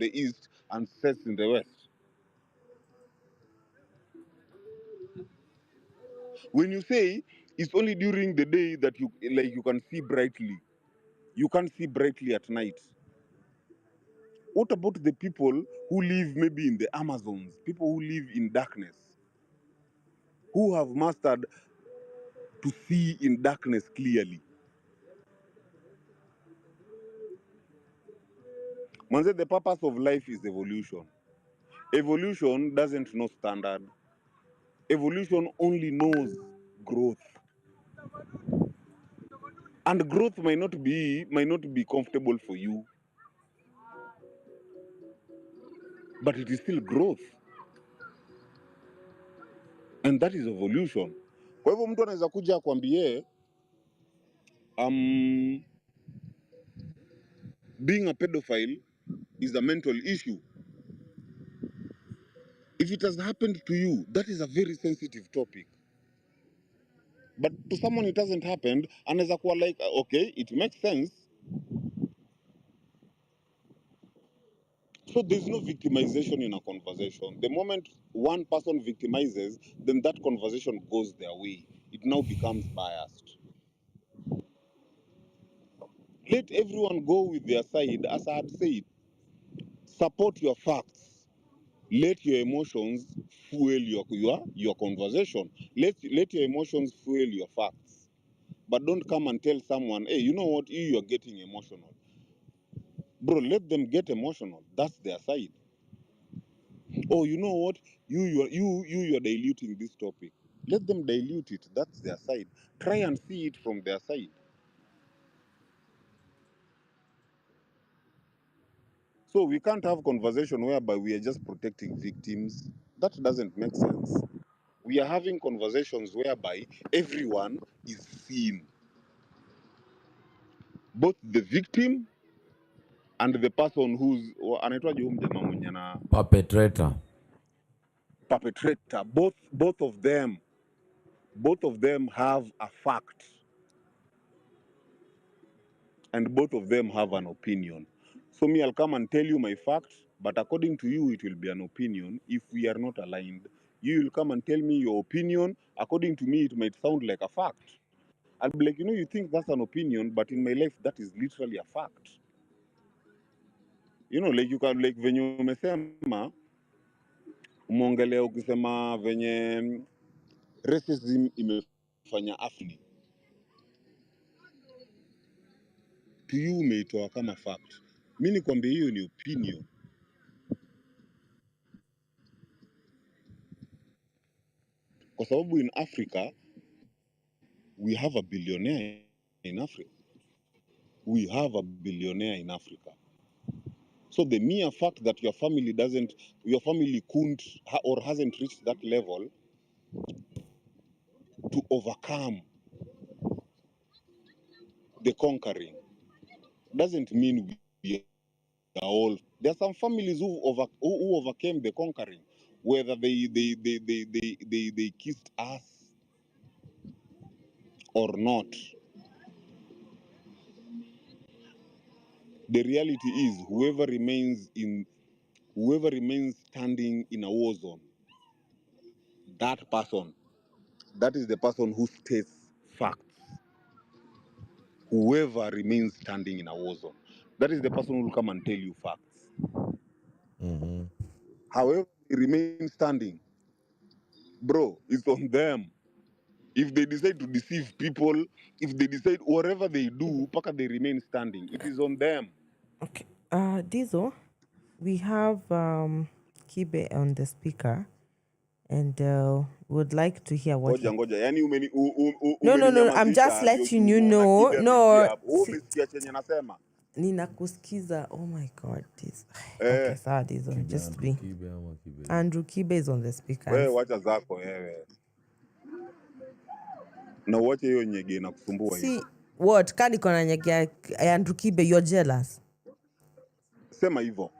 the east and sets in the west. When you say it's only during the day that you can see brightly, you can't see brightly at night. What about the people who live maybe in the Amazons, people who live in darkness, who have mastered to see in darkness clearly? Manze, the purpose of life is evolution. Evolution doesn't know standard. Evolution only knows growth. And growth might not be comfortable for you, but it is still growth. And that is evolution. Kwa hivyo mtu anaweza kuja akwambie being a pedophile is a mental issue. If it has happened to you, that is a very sensitive topic. But to someone it hasn't happened, anaweza kuwa like, okay, it makes sense. So there's no victimization in a conversation. The moment one person victimizes, then that conversation goes their way. It now becomes biased. Let everyone go with their side. As I had said, support your facts. Let your emotions fuel your conversation. Let your emotions fuel your facts. But don't come and tell someone, hey, you know what, you're getting emotional. Bro, let them get emotional. That's their side. Oh, you know what, you're diluting this topic. Let them dilute it. That's their side. Try and see it from their side. So we can't have conversation whereby we are just protecting victims. That doesn't make sense. We are having conversations whereby everyone is seen. Both the victim and the person who's anaitwaje huyu mjamaa mwenye na perpetrator. Both of them have a fact, and both of them have an opinion. So me, I'll come and tell you my fact, but according to you, it will be an opinion. If we are not aligned, you will come and tell me your opinion. According to me, it might sound like a fact. I'll be like, you think that's an opinion, but in my life, that is literally a fact. Like you can, like venye umesema, umeongelea ukisema venye racism imefanya Afrika. To you umeitoa kama fact. Mi nikwambia hiyo ni opinion. Kwa sababu in Africa, we have a billionaire in Africa. We have a billionaire in Africa. So the mere fact that your family couldn't or hasn't reached that level to overcome the conquering doesn't mean we are all. There are some families who overcame the conquering, whether they kissed us or not. The reality is whoever remains standing in a war zone, that is the person who states facts. Whoever remains standing in a war zone, that is the person who will come and tell you facts. Mm-hmm. However they remain standing, bro, it's on them. If they decide to deceive people, if they decide whatever they do, paka they remain standing, it is on them. Okay. Dizo, we have Kibe on the speaker, and would like to hear what. Ngoja. Yani No. I'm just letting you know. No. Umesikia chenye nasema? Ninakusikiza. Oh my God, this. Okay, sawa Dizo. Just be. Andrew Kibe is on the speaker. Wewe wacha zako wewe. Na uache hiyo nyege na kusumbua hiyo. See what? Kani kona nyege Andrew Kibe, you're jealous. Sema hivyo.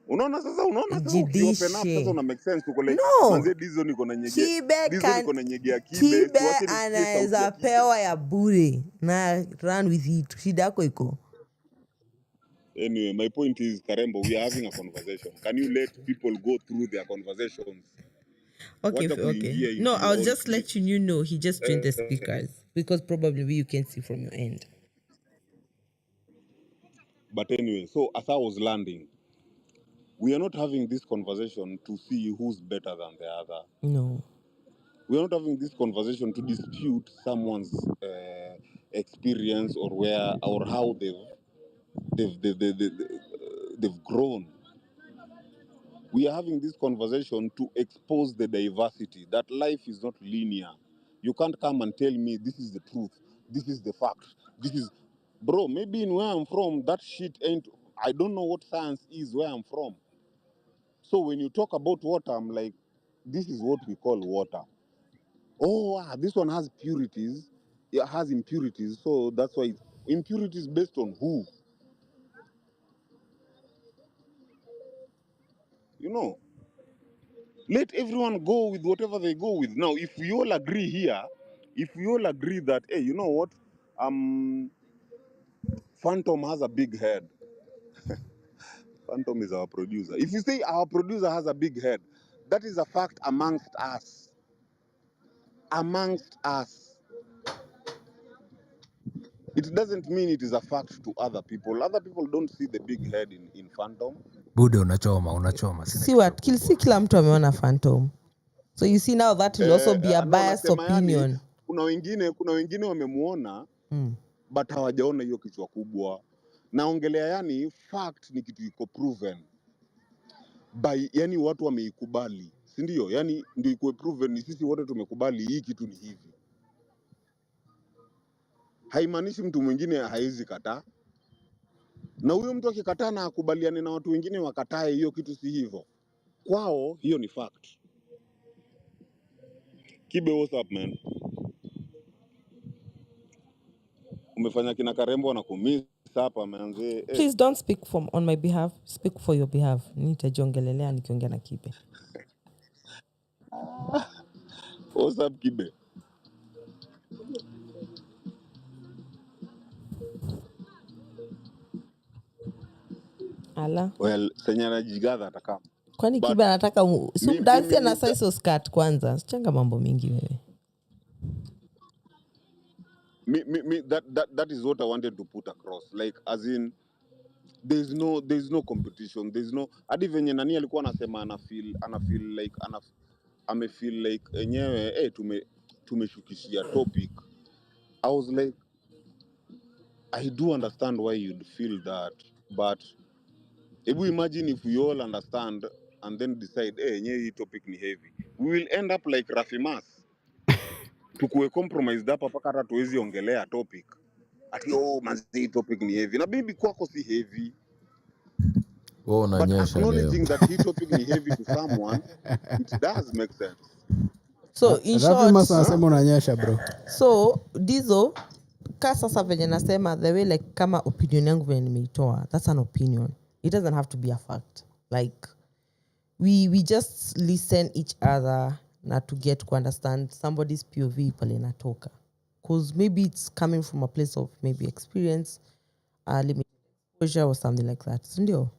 Unaona sasa ukiopen up sasa una make sense uko like manze Dizo niko na nyege. Dizo niko na nyege ya Kibe. Kibe anaweza pewa ya bure na run with it. Shida yako iko. Anyway, my point is, Karembo, we are having a conversation. Can you let people go through their conversations? Okay, Wacha okay. kuingia No, into I'll all just let you know he just joined the speakers because probably you can see from your end. But anyway, so as I was landing, we are not having this conversation to see who's better than the other. No. We are not having this conversation to dispute someone's experience or where or how they've grown. We are having this conversation to expose the diversity, that life is not linear. You can't come and tell me this is the truth, this is the fact, this is... Bro, maybe in where I'm from, that shit ain't... I don't know what science is where I'm from. So when you talk about water, I'm like, this is what we call water. Oh, this one has purities. It has impurities, so that's why impurities based on who? You know, let everyone go with whatever they go with. Now, if we all agree here, if we all agree that, hey, you know what, Phantom has a big head. Phantom is our producer. If you say our producer has a big head, that is a fact amongst us. Amongst us. It doesn't mean it is a fact to other people. Other people don't see the big head in Phantom. Bude unachoma. See what? Kila mtu ameona Phantom. So you see now that will also be a biased opinion. Yani, kuna wengine wamemuona but hawajaona hiyo kichwa kubwa. Naongelea yani fact ni kitu iko proven. By yani watu wameikubali. Si ndio? Yani ndio iko proven, ni sisi wote tumekubali hii kitu ni hivi. Haimaanishi mtu mwingine haizi kataa. Na huyo mtu akikataa na akubaliane na watu wengine wakatae hiyo kitu si hivyo. Kwao hiyo ni fact. Kibe, what's up, man? Umefanya kina Karembo na kumiss hapa manze. Please don't speak on my behalf. Speak for your behalf. Nitajiongelelea nikiongea na Kibe. What's up, Kibe? Ala. Well, senyana jigadha ataka. Kwani Kibe anataka dansi na size skirt kwanza. Sichanga mambo mingi wewe. That is what I wanted to put across. Like, as in, there's no competition. There's no... Hadi venye nani alikuwa anasema amefeel like enyewe tumeshukishia topic. I was like, I do understand why you'd feel that, but if we imagine if we all understand and then decide, hii topic ni heavy, we will end up like Rafimas. Tukuwe compromised hapa paka hata tuwezi ongelea topic. Ati manzi topic ni heavy. Na bibi kwako si heavy. But acknowledging that hii topic ni heavy to someone, it does make sense. So in short, Rafimas anasema unanyesha bro. So Dizo sasa venye nasema the way like kama opinion yangu venye nimeitoa, that's an opinion. It doesn't have to be a fact. Like we just listen each other na to get to understand somebody's POV pale inatoka. Because maybe it's coming from a place of maybe experience, limited exposure or something like that. Sindio?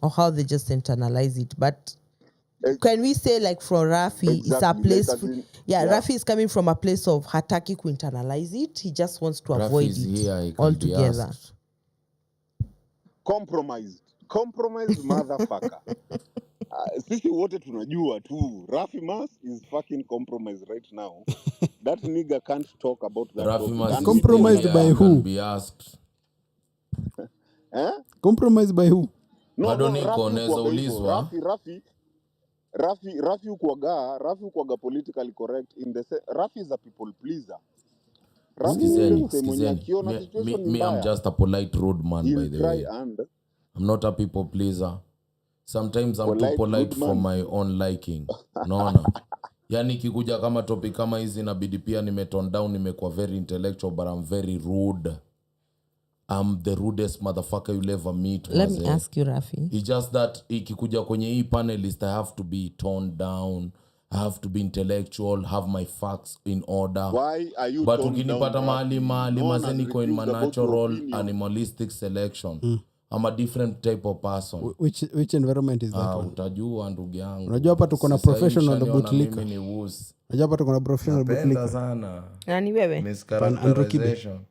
Or how they just internalize it. But can we say like for Rafi, exactly, it's a place... Rafi is coming from a place of hataki to internalize it. He just wants to avoid it altogether. Compromised motherfucker. Sisi wote tunajua tu Rafimas is fucking compromised right now. That nigga can't talk about that topic. Compromised by who? Be asked. Compromised by who? No, Rafi ukuaga politically correct in the Rafi is a people pleaser. Me, I'm just a polite road man, by the way. I'm not a people pleaser. Sometimes I'm too polite for my own liking. No. Yani kikuja kama topic kama hizi inabidi pia nimetone down, nimekuwa very intellectual, but I'm very rude. I'm the rudest motherfucker you'll ever meet. Let me ask you, Rafi. It's just that ikikuja kwenye hii panelist, I have to be toned down. I have to be intellectual, have my facts in order. Why are you But toned down ukinipata mahali no one has mazeniko in my refused about your natural opinion. animalistic selection. I'm a different type of person. Which environment is that one? Utajua ndugu yangu. Unajua hapa tuko na professional bootlicker. Mimi ni wusi. Unajua hapa tuko na professional bootlicker. Napenda sana. Nani wewe? Mischaracterization.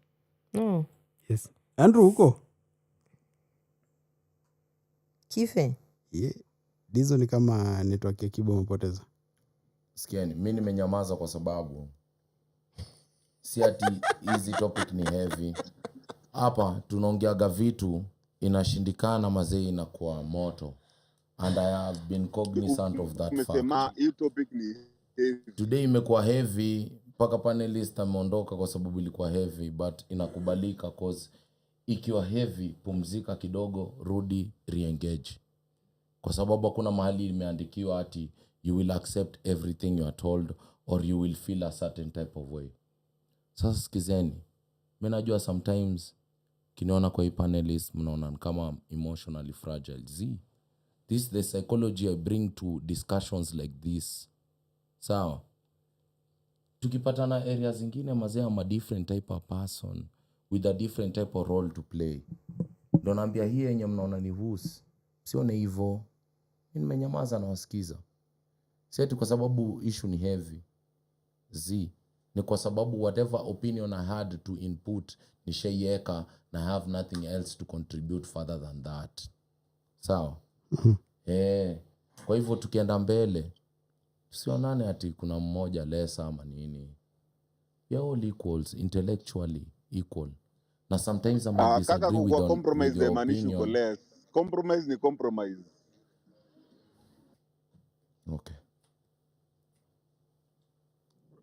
No. Yes. Andrew huko? Kife? Yeah. Dizo ni kama network ya Kibo umepoteza. Sikieni, mimi nimenyamaza kwa sababu si ati hizi topic ni heavy. Hapa tunaongeaga vitu inashindikana mazee inakuwa moto. And I have been cognizant of that fact. Hii topic ni heavy. Today imekuwa heavy, mpaka panelist ameondoka kwa sababu ilikuwa heavy, but inakubalika cause ikiwa heavy, pumzika kidogo, rudi, re-engage. Kwa sababu hakuna mahali imeandikiwa ati you will accept everything you are told or you will feel a certain type of way. Sasa sikizeni, mimi najua sometimes kiniona kwa hii panelist mnaona kama emotionally fragile. This is the psychology I bring to discussions like this. Sawa. Tukipatana areas zingine mazee ama different type of person with a different type of role to play. Ndio naambia hii yenye mnaona ni vusi. Sione hivyo. Mimi nimenyamaza na wasikiza. Si eti kwa sababu issue ni heavy. Ni kwa sababu whatever opinion I had to input nishaiweka na I have nothing else to contribute further than that. Sawa? Kwa hivyo tukienda mbele tusionane ati kuna mmoja less ama nini. We are all equals, intellectually equal. Na sometimes I disagree with your opinion. Less. Compromise ni compromise. Okay.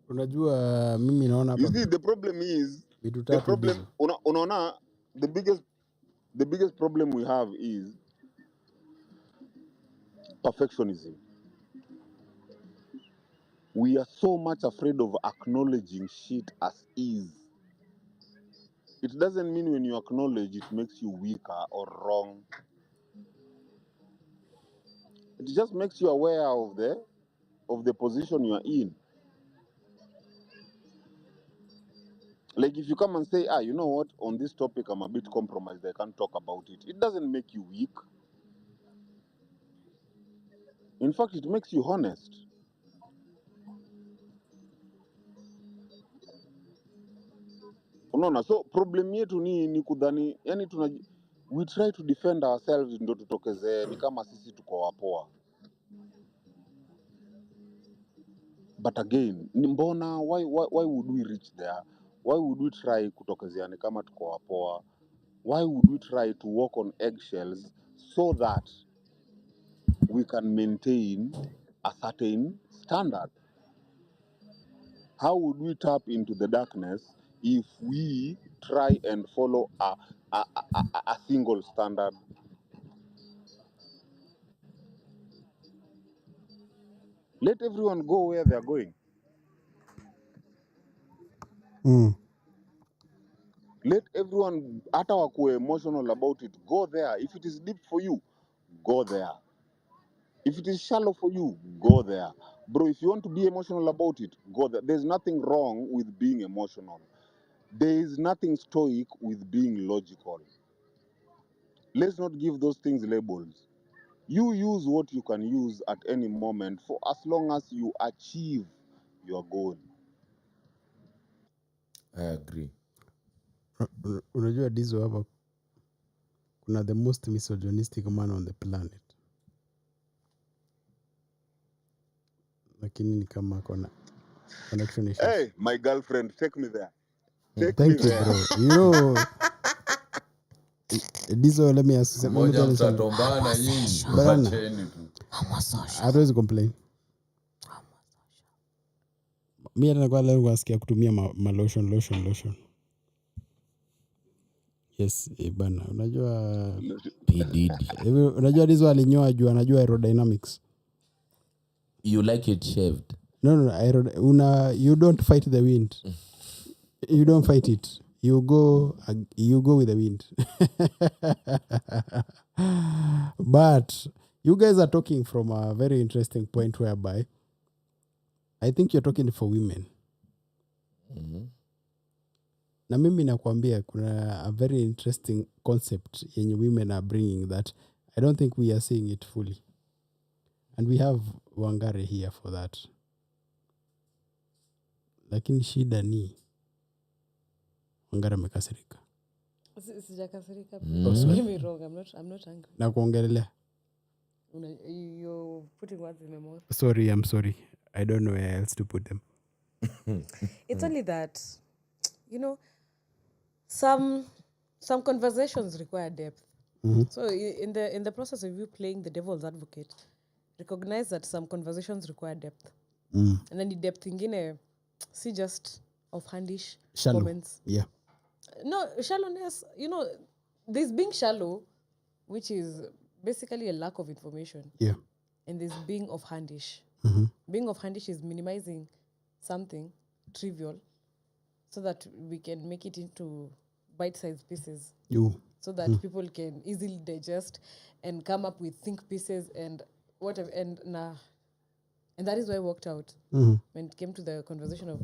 Unajua mimi naona hapa. You see the problem is unaona the biggest problem we have is perfectionism. We are so much afraid of acknowledging shit as is. It doesn't mean when you acknowledge it makes you weaker or wrong. It just makes you aware of the position you are in. Like if you come and say, you know what, on this topic I'm a bit compromised, I can't talk about it. It doesn't make you weak. In fact, it makes you honest. Unaona, so problem yetu ni kudhani, yani we try to defend ourselves ndo tutokeze ni kama sisi tuko wapoa. But again, mbona why would we reach there? Why would we try kutokezea ni kama tuko wapoa? Why would we try to walk on eggshells so that we can maintain a certain standard? How would we tap into the darkness if we try and follow a single standard? Let everyone go where they're going. Let everyone, hata wakuwe emotional about it, go there. If it is deep for you, go there. If it is shallow for you, go there. Bro, if you want to be emotional about it, go there. There's nothing wrong with being emotional. There is nothing stoic with being logical. Let's not give those things labels. You use what you can use at any moment for as long as you achieve your goal. I agree. Unajua Dizo hapa kuna the most misogynistic man on the planet. Lakini ni kama kona connection issues. Hey, my girlfriend, take me there. Thank you, bro. You know, Dizo, let me ask you something. Moja mtatombana nyinyi. Wacheni tu. Hatuwezi complain. Mimi anakuwa leo wasikia kutumia lotion. Yes, bana. Unajua PDD. Unajua Dizo alinyoa juu anajua aerodynamics. You like it shaved? No, you don't fight the wind. You don't fight it. You go with the wind. But you guys are talking from a very interesting point whereby I think you're talking for women. Na mimi nakwambia kuna a very interesting concept yenye women are bringing that I don't think we are seeing it fully. And we have Wangare here for that. Lakini shida ni Wangare amekasirika. Sijakasirika. Don't get me wrong, I'm not angry. Na kuongelelea. You're putting words in my mouth. Sorry, I'm sorry. I don't know where else to put them. It's only that, some conversations require depth. So in the process of you playing the devil's advocate, recognize that some conversations require depth. And then the depth ingine, see just offhandish comments. Yeah. No, shallowness, there's being shallow, which is basically a lack of information. Yeah. And there's being offhandish. Being offhandish is minimizing something trivial so that we can make it into bite-sized pieces. So that people can easily digest and come up with think pieces and whatever. And that is why I walked out when it came to the conversation of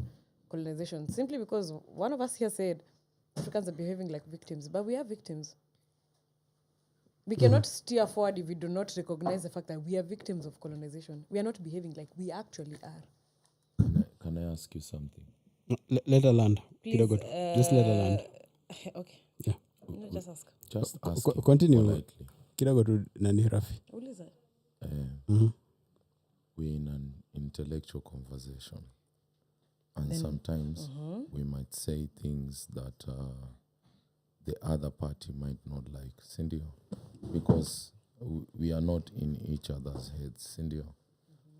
colonization. Simply because one of us here said Africans are behaving like victims, but we are victims. We cannot steer forward if we do not recognize the fact that we are victims of colonization. We are not behaving like we actually are. Can I ask you something? Let her land. Please, just let her land. Okay. Yeah. No, just ask. Just ask. Continue. Politely. Kidogo tu nani Rafi. What is that? We're in an intellectual conversation. And sometimes we might say things that the other party might not like. Cindy, because we are not in each other's heads. Cindy,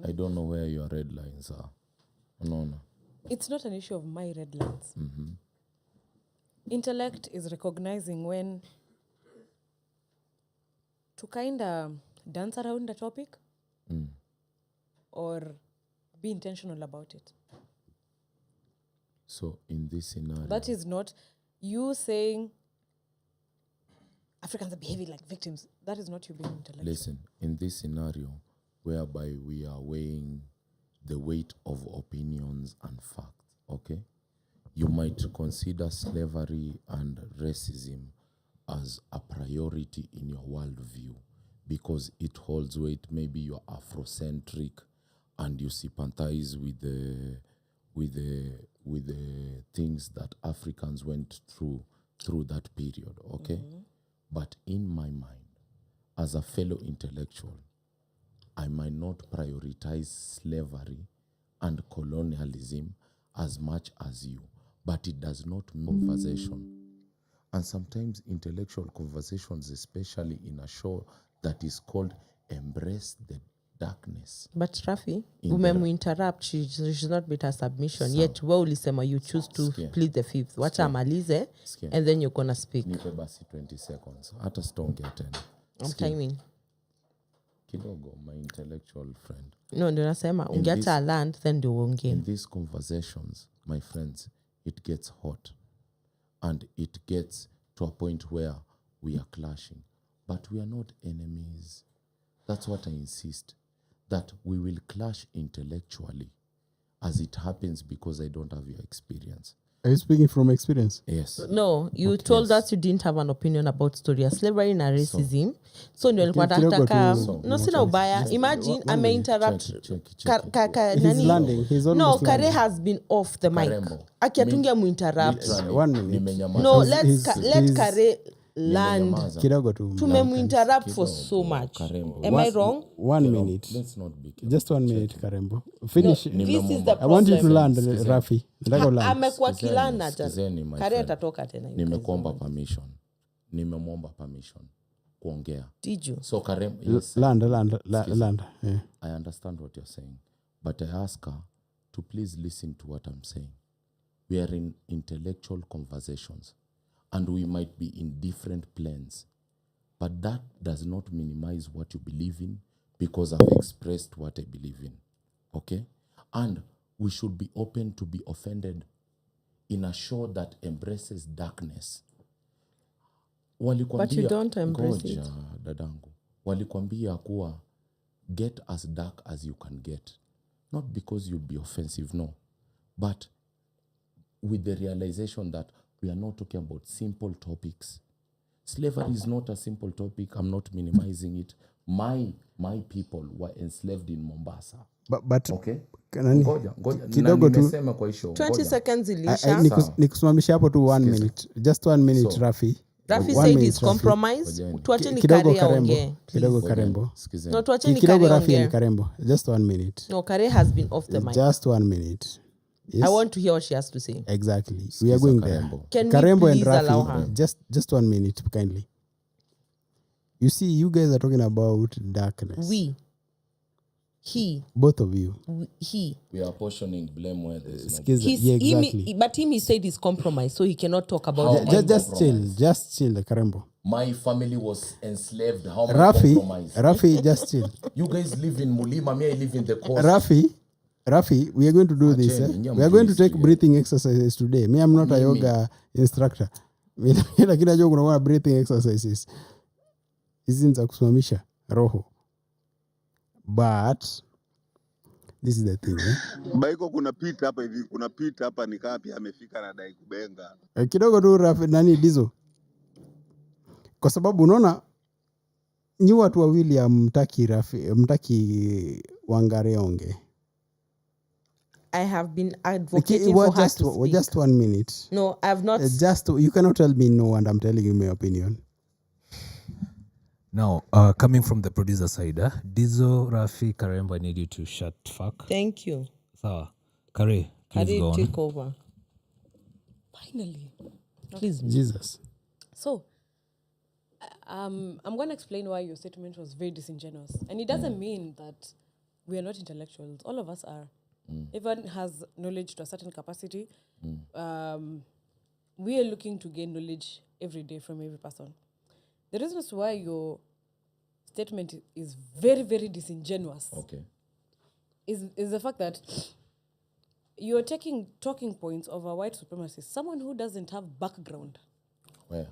I don't know where your red lines are. No. It's not an issue of my red lines. Intellect is recognizing when to kind of dance around the topic or be intentional about it. So in this scenario, that is not you saying Africans are behaving like victims. That is not you being intellectual. Listen, in this scenario, whereby we are weighing the weight of opinions and facts, okay? You might consider slavery and racism as a priority in your worldview because it holds weight. Maybe you're Afrocentric and you sympathize with the things that Africans went through that period, okay? But in my mind, as a fellow intellectual, I might not prioritize slavery and colonialism as much as you, but it does not mean conversation. And sometimes intellectual conversations, especially in a show that is called Embrace the Darkness. But Rafi, when we interrupt, she should not beat her submission. Yet, well, listen, you choose to plead the fifth. What am Alize? And then you're going to speak. Nipe basi 20 seconds. Hata stonge tena. I'm timing. Kidogo, my intellectual friend. No, ndio nasema ungeacha land then ndio uongee. In these conversations, my friends, it gets hot and it gets to a point where we are clashing. But we are not enemies. That's what I insist. That we will clash intellectually as it happens because I don't have your experience. Are you speaking from experience? Yes. No, you told us you didn't have an opinion about story of slavery and racism. So ndio nilikuwa nataka no sina ubaya. Imagine I may interrupt. He's landing. He's almost Kare has been off the mic. Akiatungia mu interrupt. 1 minute. No, let Kare land. Kidogo tu. Tumemu-interrupt for so much. Am I wrong? 1 minute. Let's not be careful. Just 1 minute, Karembo. Finish. No, this is the I want you to problem. land, Rafi. Amekuwa kilana jana. Kare atatoka tena. Nimekuomba permission. Nimemwomba permission kuongea. Did you? So Karembo, yes. Land. Yeah. I understand what you're saying, but I ask her to please listen to what I'm saying. We are in intellectual conversations. And we might be in different planes. But that does not minimize what you believe in because I've expressed what I believe in. Okay? And we should be open to be offended in a show that embraces darkness. But you don't embrace it. Dadangu. Walikwambia kuwa get as dark as you can get. Not because you'll be offensive, no. But with the realization that we are not talking about simple topics. Slavery is not a simple topic. I'm not minimizing it. My people were enslaved in Mombasa. But okay? Ngoja. Kidogo tu 20 seconds ilisha. Nikusimamisha hapo tu 1 minute. Just 1 minute, Rafi. Rafi said he's compromised. Tuacheni Kare ongee. Kidogo Karembo. No, tuacheni Kidogo Kare Rafi ongee. and Karembo. Just 1 minute. No, Kare has been off the mic. Just 1 minute. Yes. I want to hear what she has to say. Exactly. We are going there. Can Karembo we and please allow Rafi, her? just 1 minute, kindly. You see, you guys are talking about darkness. Both of you. We are apportioning blame where there's no. Yeah, exactly. But he said he's compromised, so he cannot talk about it. Just chill, Karembo. My family was enslaved. How am I compromised? Rafi, just chill. You guys live in Mulima, me I live in the coast. Rafi, we are going to do this. We are going to take breathing exercises today. Me, I'm not a yoga instructor. Lakini najua kuna breathing exercises. Hizi za kusimamisha roho. But this is the thing. Baiko kuna pita hapa hivi, kuna pita hapa ni kapi amefika na dai kubenga. Kidogo tu Rafi nani Dizo. Kwa sababu unaona nyi watu wawili mtaki Wangare onge. I have been advocating for her to speak. Just 1 minute. No, I have not. You cannot tell me no, and I'm telling you my opinion. Now, coming from the producer side, Dizo, Rafi, Karembo, I need you to shut fuck. Thank you. So, Kare, please go on. Take over. Finally. Please. Jesus. So, I'm going to explain why your statement was very disingenuous. And it doesn't mean that we are not intellectuals. All of us are. Everyone has knowledge to a certain capacity. We are looking to gain knowledge every day from every person. The reason why your statement is very, very disingenuous is the fact that you're taking talking points of a white supremacist, someone who doesn't have background. Where?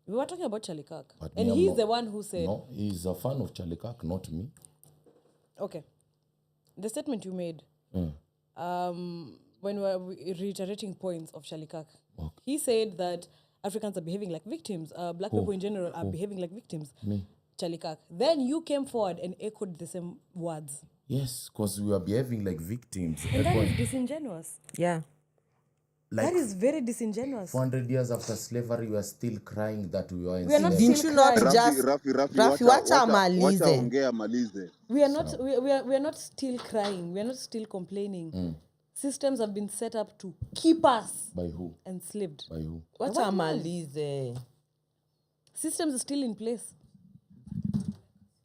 We were talking about Charlie Kirk. And he's the one who said... No, he's a fan of Charlie Kirk, not me. Okay. The statement you made, when we were reiterating points of Charlie Kirk, he said that Africans are behaving like victims. Black people in general are behaving like victims. Me. Charlie Kirk. Then you came forward and echoed the same words. Yes, because we are behaving like victims. And that is disingenuous. Yeah. Like that is very disingenuous. 400 years after slavery, we are still crying that we are enslaved. We are not Didn't you not crying. just... Rafi, wacha malize. We are not still crying. We are not still complaining. Systems have been set up to keep us by who? Enslaved. By who? Wacha malize. Systems are still in place.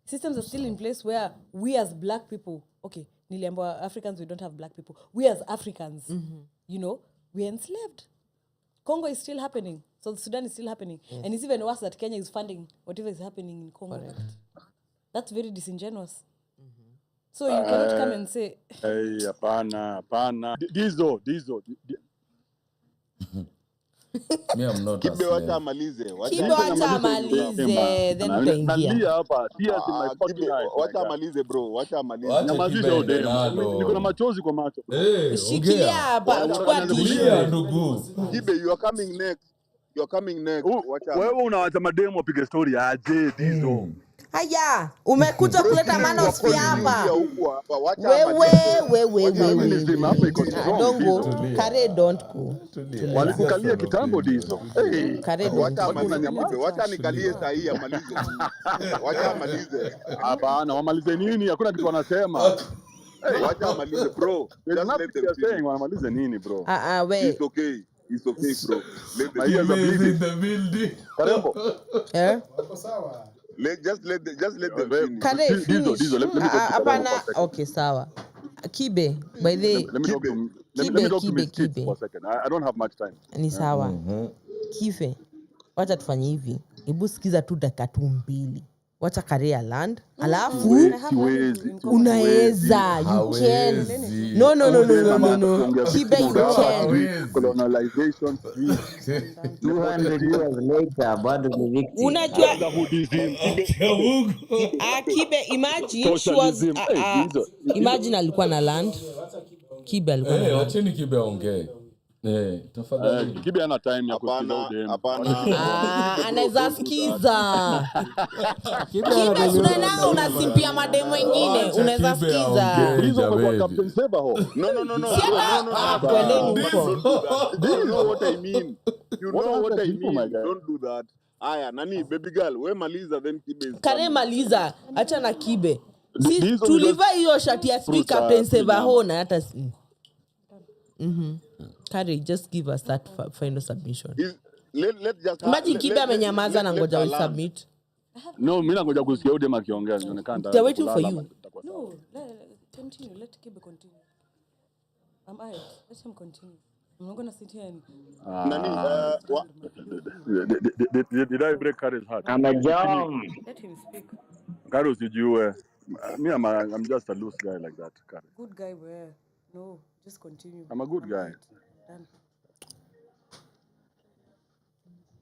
Systems are still in place where we as black people, okay, niliambiwa Africans, we don't have black people. We as Africans, you know, we're enslaved. Congo is still happening. South Sudan is still happening. Yes. And it's even worse that Kenya is funding whatever is happening in Congo. Correct. That's very disingenuous. So you cannot come and say... Hey, hapana. Dizo. Me, I'm not a slave. Wacha malize. Then utaingia. Hapa. Tears in my fucking eyes. Wacha malize, bro. Wacha malize. Nyamazisha udemu. Niko na machozi kwa macho. Shikilia hapa. Chukua Kibe, you are coming next. Wewe unawacha mademu wapige story aje, Dizo. Haya, umekuja kuleta manosphere hapa. Wewe. Don't go. Kare, don't go. Walikukalia kitambo, Dizo. Kare, don't go. Wacha nikalie sahi amalize. Wacha amalize. Hapana, wamalize nini? Hakuna kitu wanasema. Wacha amalize, bro. Just let them say wamalize nini, bro? It's okay, bro. Let them in the building. Karembo. Wako sawa. Just let them finish. Kare, finish. Dizo, let me talk to Apana. Okay, sawa. Kibe, by the... Let me talk to Miss Kids for a second. I don't have much time. Ni sawa. Kife, wacha tufanye hivi. Hebu sikiza tu dakika tu mbili. wacha career land alafu unaweza you can no Kibe you can colonization 200 years later bado ni victim. unajua Kibe imagine she was imagine alikuwa na land Kibe alikuwa na land. Wacheni Kibe aongee. Tafadhali. Kibe ana time ya kusikiza udem. Anaweza sikiza. Kibe unaona unasimpia mademu wengine unaweza sikiza. Hizo kwa Captain Seba ho. No. Kwendeni huko. You know what I mean. Don't do that. Aya, nani baby girl, we maliza then Kibe. Kare maliza, acha na Kibe. Si tuliva hiyo shati ya sijui Captain Seba ho na hata Kare, just give us that final submission. Let's just imagine Kibe amenyamaza na ngoja we submit. No, mimi nangoja kusikia udem akiongea nionekana. They're waiting for you. No, continue. Let Kibe continue. Let him continue. I'm not going to sit here and... Did I break Kare's heart? I'm a jam. Let him speak. Kare usijue. Me, I'm just a loose guy like that, Kare. Good guy where? No, just continue. I'm a good guy. Done.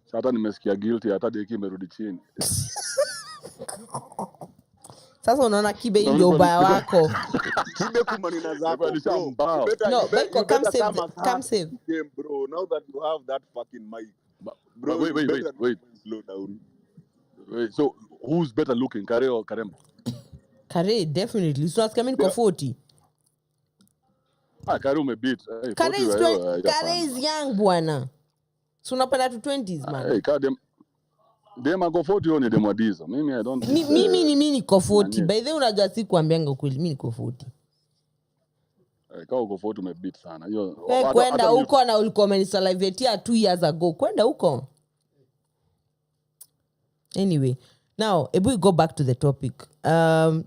Sasa nimesikia guilty hata deki imerudi chini. Sasa unaona Kibe ndio ubaya wako. Kibe kumanina zako. No, Beko, come save. Game, bro. Now that you have that fucking mic. Bro, wait. Slow down. Wait, so who's better looking, Kare or Karemba? Kare, definitely. So that's coming for 40. Kare umebeat. Kare is 20. Kare is young, bwana. So unapenda to 20s, man. Hey, Kare dem ako 40 oni dem wadiza. Mimi I don't. Mimi niko 40. By the way unajua si kuambianga ukweli, mimi niko 40. Kama uko 40 umebeat sana. Hiyo kwenda huko na ulikuwa umenisalivatea 2 years ago. Kwenda huko. Anyway, now if we go back to the topic.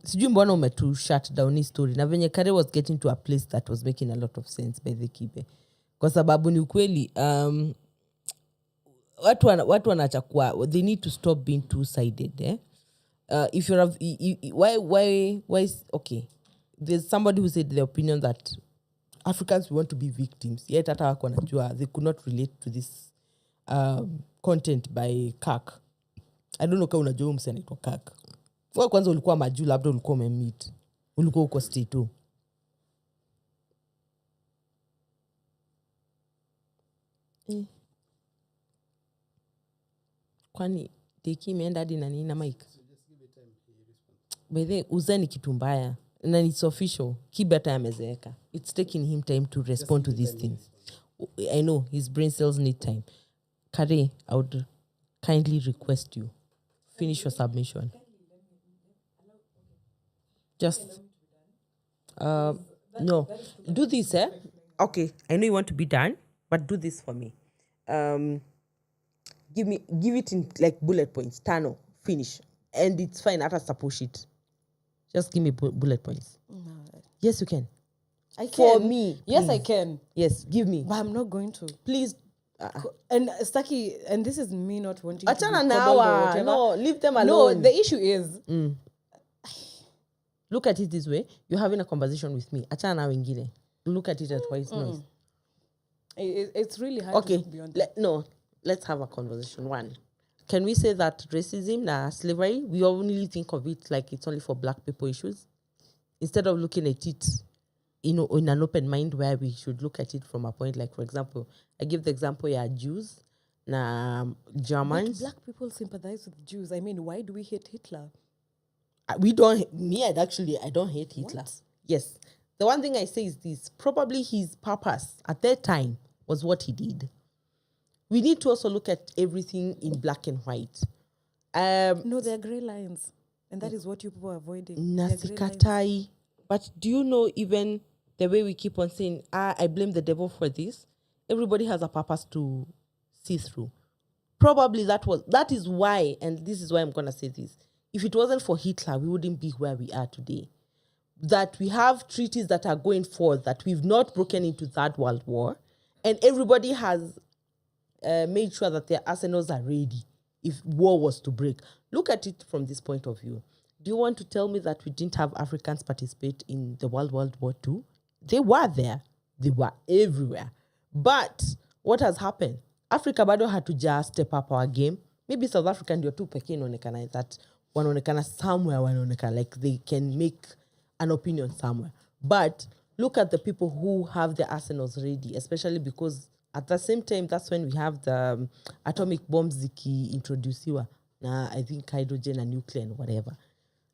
Sijui mbona umetu shut down his story. Na venye Kare was getting to a place that was making a lot of sense by the Kibe. Kwa sababu ni ukweli watu wanachakua, they need to stop being two-sided. If you're why okay, there's somebody who said the opinion that Africans want to be victims, yet hata wako wanajua they could not relate to this content by Kak. I don't know kama unajua msanii kwa Kak. Wewe kwanza ulikuwa majuu, labda ulikuwa umemeet, ulikuwa uko state 2. Kwani teki imeenda hadi na nini na mic? By the way, uzani kitu mbaya. Na it's official. Kibe hata amezeeka. It's taking him time to respond to these things. I know his brain cells need time. Kare, I would kindly request you finish your submission. Just no. Do this, Okay, I know you want to be done, but do this for me. Give it in like bullet points. Tano, finish. And it's fine, I have to push it. Just give me bullet points. No. Yes, you can. I can. For me. Yes, please. I can. Yes, give me. But I'm not going to. Please. And Staki, and this is me not wanting to Achana now. No, leave them alone. No, the issue is... Look at it this way. You're having a conversation with me. Achana na wengine. Look at it as white noise. It's really hard to look beyond that. No, let's have a conversation. One, can we say that racism, slavery, we only think of it like it's only for black people issues? Instead of looking at it, in an open mind where we should look at it from a point like, for example, I give the example, Jews, Germans. But black people sympathize with Jews. I mean, why do we hate Hitler? We don't, I don't hate Hitler. What? Yes. The one thing I say is this, probably his purpose at that time was what he did. We need to also look at everything in black and white. No, there are gray lines. And that is what you people are avoiding. Nasikatai. But do you know even the way we keep on saying, I blame the devil for this? Everybody has a purpose to see through. Probably that is why, and this is why I'm going to say this. If it wasn't for Hitler, we wouldn't be where we are today. That we have treaties that are going forth, that we've not broken into Third World War, and everybody has made sure that their arsenals are ready if war was to break. Look at it from this point of view. Do you want to tell me that we didn't have Africans participate in the World War II? They were there. They were everywhere. But what has happened? Africa bado had to just step up our game. Maybe South Africa ndio tu pekee inaonekana that wanaonekana somewhere, wanaonekana like they can make an opinion somewhere. But look at the people who have the arsenals ready, especially because at the same time, that's when we have the atomic bombs ziki introduciwa. Now, I think hydrogen and nuclear and whatever.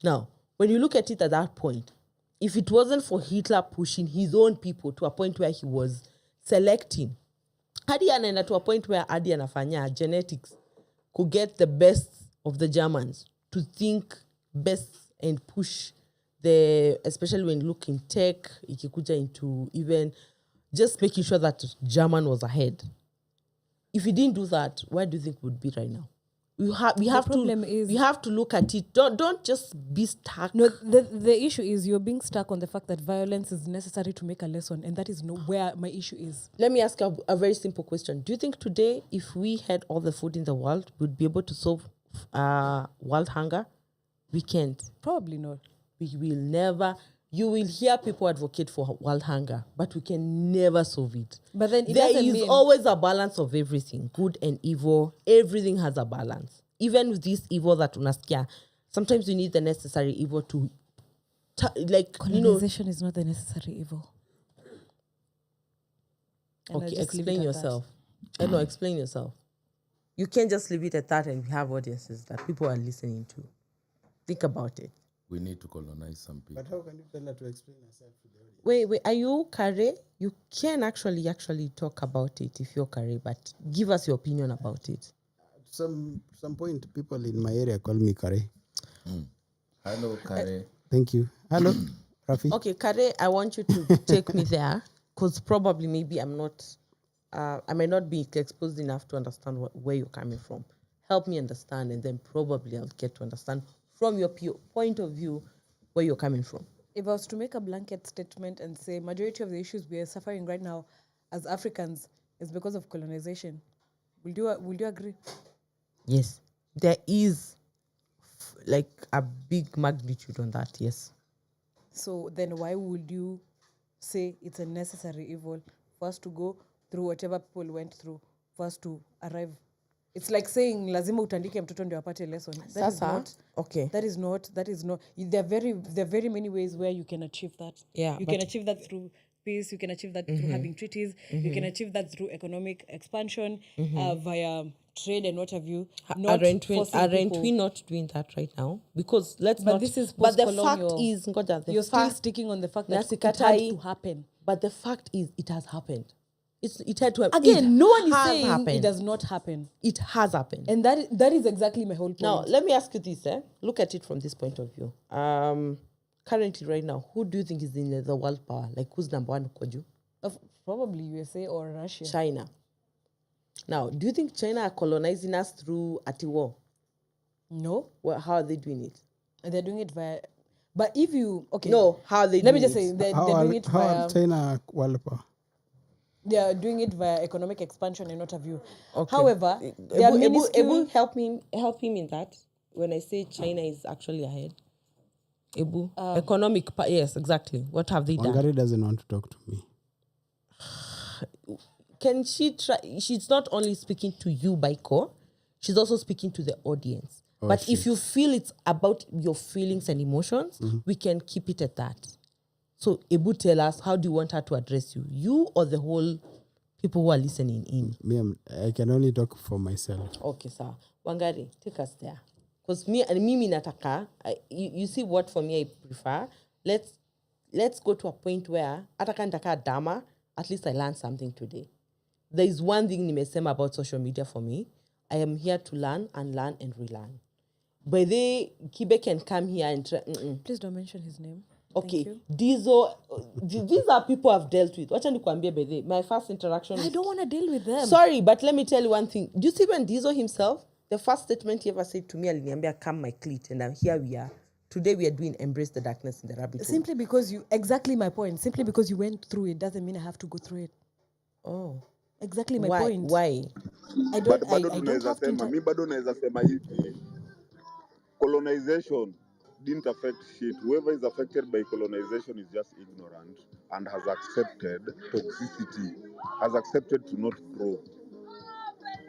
Now, when you look at it at that point, if it wasn't for Hitler pushing his own people to a point where he was selecting, hadi anaenda to a point where hadi anafanya genetics could get the best of the Germans to think best and push especially when you look in tech, ikikuja into even just making sure that German was ahead. If he didn't do that, where do you think we would be right now? We have to look at it. Don't just be stuck. No, the issue is you're being stuck on the fact that violence is necessary to make a lesson, and that is where my issue is. Let me ask a very simple question. Do you think today, if we had all the food in the world, we'd be able to solve world hunger? We can't. Probably not. We will never. You will hear people advocate for world hunger, but we can never solve it. But then there is always a balance of everything, good and evil. Everything has a balance. Even with this evil that unasikia, sometimes you need the necessary evil to, colonization is not the necessary evil. And okay, explain yourself. No, explain yourself. You can't just leave it at that and we have audiences that people are listening to. Think about it. We need to colonize some people. But how can you tell her to explain herself to the audience? Wait, are you Kare? You can actually talk about it if you're Kare, but give us your opinion about it. Some point, people in my area call me Kare. Hello, Kare. Thank you. Hello, Rafi. Okay, Kare, I want you to take me there, because probably maybe I might not be exposed enough to understand where you're coming from. Help me understand, and then probably I'll get to understand from your point of view where you're coming from. If I was to make a blanket statement and say majority of the issues we are suffering right now as Africans is because of colonization, will you agree? Yes. There is like a big magnitude on that, yes. So then why would you say it's a necessary evil for us to go through whatever people went through for us to arrive? It's like saying lazima utandike mtoto ndio apate lesson. That is not. There are very many ways where you can achieve that. Yeah, you can achieve that through peace. You can achieve that through having treaties. You can achieve that through economic expansion via trade and what have you. Aren't we not doing that right now? Because but the fact is, you're still sticking on the fact that it had to happen. But the fact is, it has happened. It had to happen. Again, no one is saying it does not happen. It has happened. And that is exactly my whole point. Now, let me ask you this. Look at it from this point of view. Currently, right now, who do you think is in the world power? Like, who's number one, Koju? Probably USA or Russia. China. Now, do you think China are colonizing us through a war? No. Well, how are they doing it? They're doing it via... But if you... Okay. No, how are they doing it? Let me just say, they're doing it via... How are China world power? They are doing it via economic expansion and what have you. Okay. However, Ebu, help him in that. When I say China is actually ahead, Ebu, yes, exactly. What have they done? Wangari doesn't want to talk to me. Can she try? She's not only speaking to you, Baiko, she's also speaking to the audience. But if you feel it's about your feelings and emotions, we can keep it at that. So, Ebu, tell us, how do you want her to address you? You or the whole people who are listening in? Me, I can only talk for myself. Okay, sir. Wangari, take us there. Because mimi nataka, you see what for me I prefer? Let's go to a point where, ataka nitaka dama, at least I learned something today. There is one thing nimesema about social media for me. I am here to learn and relearn. But Kibe can come here and try. Please don't mention his name. Okay, these are people I've dealt with. Wacha nikwambie by my first interaction. I don't want to deal with them. Sorry, but let me tell you one thing. Do you see when Dizo himself, the first statement he ever said to me, aliniambia, come my cleat, and here we are. Today we are doing Embrace the Darkness in the Rabbit Hole. Simply because exactly my point. Simply because you went through it doesn't mean I have to go through it. Oh. Exactly my point. Why? I don't But bado I don't tunaweza have to sema, mi bado naweza sema hivi, colonization didn't affect shit. Whoever is affected by colonization is just ignorant and has accepted toxicity, has accepted to not grow.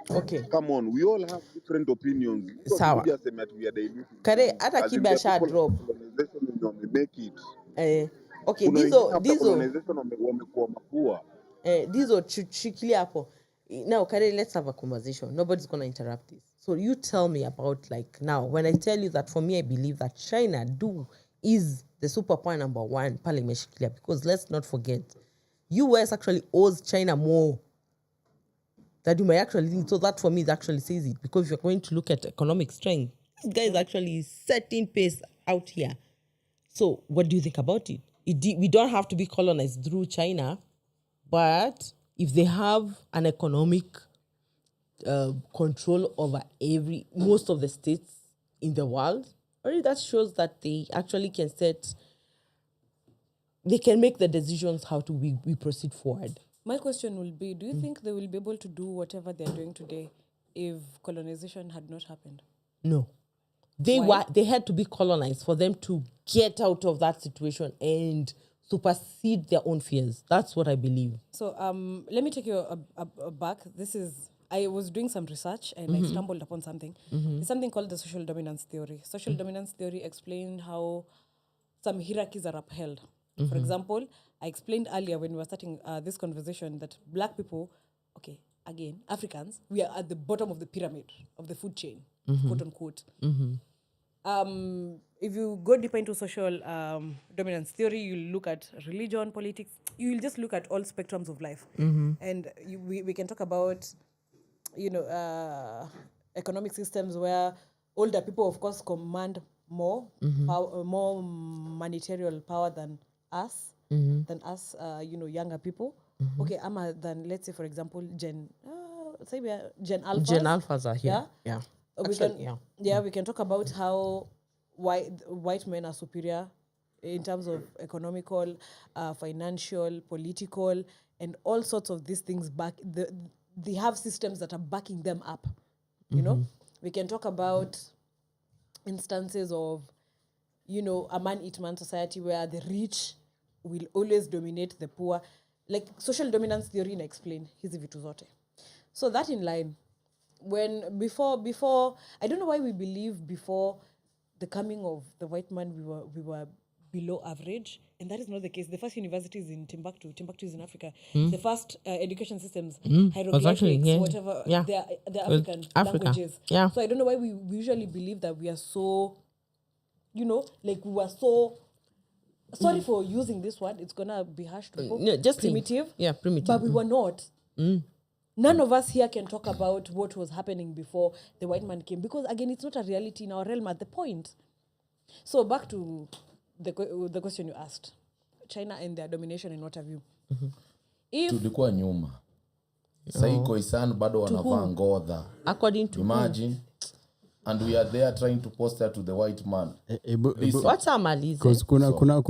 Okay. Come on, we all have different opinions. Sawa. We are diluting. Kare hata kiba sha drop. Colonization make it. Okay, After colonization wamekuwa mapua. Dizo shikilia hapo. Now, Kare, let's have a conversation. Nobody's going to interrupt this. So you tell me about, like, now, when I tell you that for me, I believe that China is the superpower number one, pale imeshikilia, because let's not forget, US actually owes China more that you may actually think. So that for me, it actually says it, because if you're going to look at economic strength, this guy is actually setting pace out here. So what do you think about it? We don't have to be colonized through China, but if they have an economic control over most of the states in the world, already that shows that they actually they can make the decisions how to we proceed forward. My question will be, do you think they will be able to do whatever they're doing today if colonization had not happened? No. They had to be colonized for them to get out of that situation and supersede their own fears. That's what I believe. So let me take you back. I was doing some research and I stumbled upon something. It's something called the social dominance theory. Social dominance theory explained how some hierarchies are upheld. For example, I explained earlier when we were starting this conversation that black people, okay, again, Africans, we are at the bottom of the pyramid of the food chain, quote unquote. If you go deeper into social dominance theory, you look at religion, politics, you will just look at all spectrums of life. And we can talk about, economic systems where older people, of course, command more power, more monetary power than us, younger people. Okay, than, let's say, for example, Gen Alphas. Gen Alphas are here. Yeah. We can talk about how white men are superior in terms of economical, financial, political, and all sorts of these things. They have systems that are backing them up. You know, we can talk about instances of, a man-eat-man society where the rich will always dominate the poor. Like social dominance theory explain hizi vitu zote. So that in line, before I don't know why we believe before the coming of the white man we were below average, and that is not the case. The first university is in Timbuktu. Timbuktu is in Africa. The first education systems, hieroglyphics, whatever, they're African languages. Yeah. So I don't know why we usually believe that we are so, we were so. Sorry for using this word. It's gonna be harsh to people. No, just primitive. Primitive. But we were not. None of us here can talk about what was happening before the white man came, because again, it's not a reality in our realm at the point. So back to the question you asked, China and their domination and what have you. Tulikuwa nyuma. Saiko isan bado wanavaa ngodha. According to imagine. And we are there trying to poster to the white man. What's our malice? Because kuna